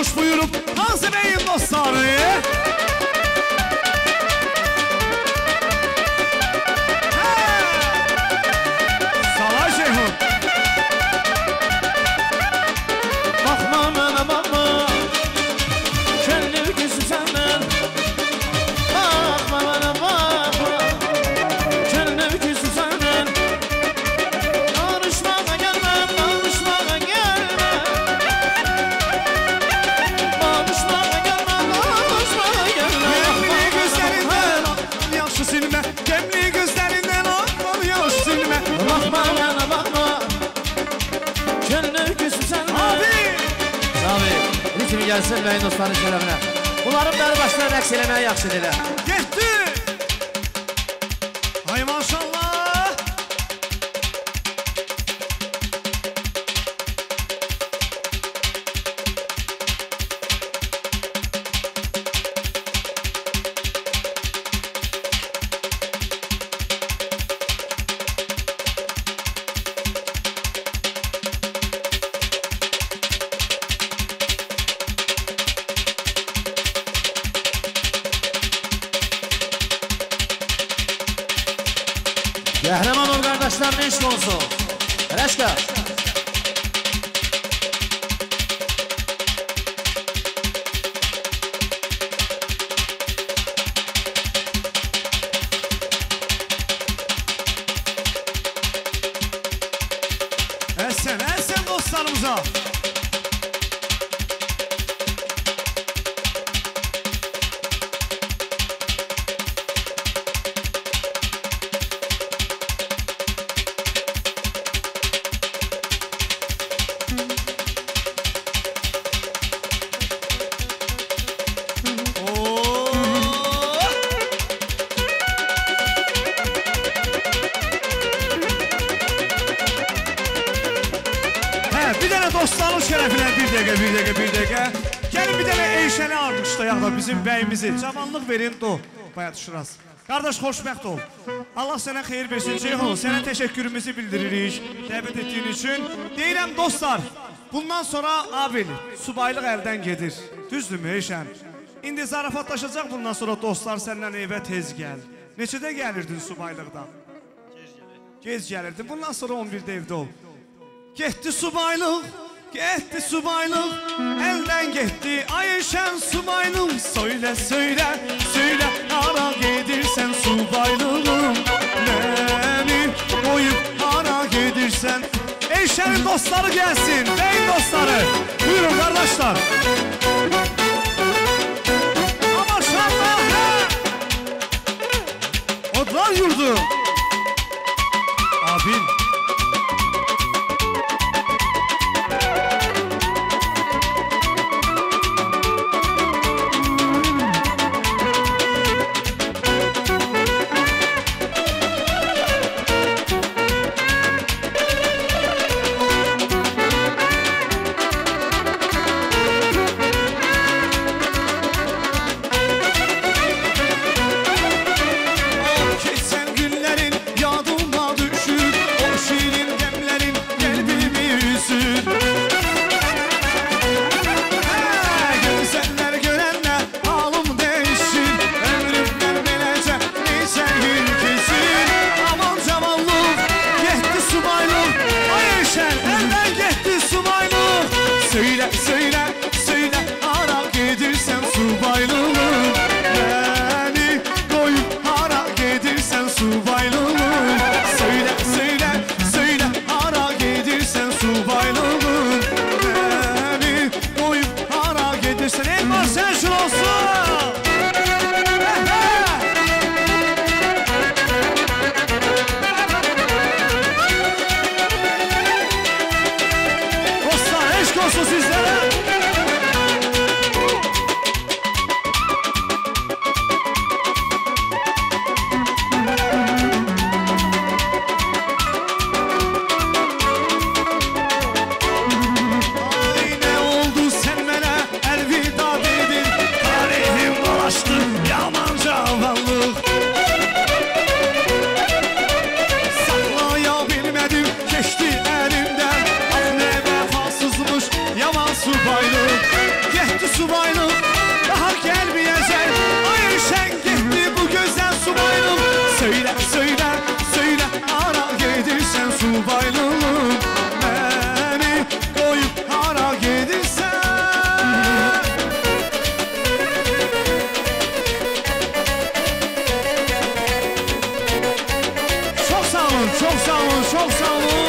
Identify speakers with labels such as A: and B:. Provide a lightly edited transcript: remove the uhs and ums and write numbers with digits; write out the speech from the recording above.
A: hoş buyurup Nazım Bey'in dostları. Salah Ceyhun.
B: Bakma mənə bakma, könlüm küsü səndən. Bakma mənə bakma, könlüm küsü səndən. Danışmağa gəlmə, danışmağa gəlmə. Danışmağa gəlmə, danışmağa gəlmə.
A: Gemli gözlerinden akmal yaşı silme. Gemli gözlerinden akmal yaşı silme.
B: Bakma mənə bakma, könlüm küsü səndən.
A: Abi!
B: Abi, ritmi gəlsin bəyin dostların şərəfinə. Bunların bəri başına rəqs eləməyə yaxşı deyilər.
A: Getdi! Ay maşallah!
B: Qəhrəman ol qardaşlarına eşq olsun. Rəşqa.
A: Əhsən dostlarımıza! Bir dənə dostların şərəfinə bir dəqiqə. Gəlin bir dənə Eyşəni almışlayaq da bizim bəyimizi. Cavanlıq verin, do. Bayat Şıraz. Qardaş, xoşbəxt ol. Allah sənə xeyir versin. Ceyhun, sənə təşəkkürümüzü bildiririk. Dəvət etdiyin üçün. Deyirəm dostlar, bundan sonra abil, subaylıq əldən gedir. Düzdürmü Eyşən? İndi zarafatlaşacaq bundan sonra dostlar səndən evə tez gəl. Neçədə gəlirdin subaylıqdan? Gez gəlirdin. Bundan sonra 11-də evdə ol. Getdi subaylıq, əldən getdi Ayşən subaylıq. Söylə, hara gedirsən subaylığım, məni qoyub hara gedirsən. Eyşənin dostları gəlsin, beyin dostları. Buyurun qardaşlar. Maşallah. Odlar yurdu. Abin. Çok sağ olun, çok sağ olun.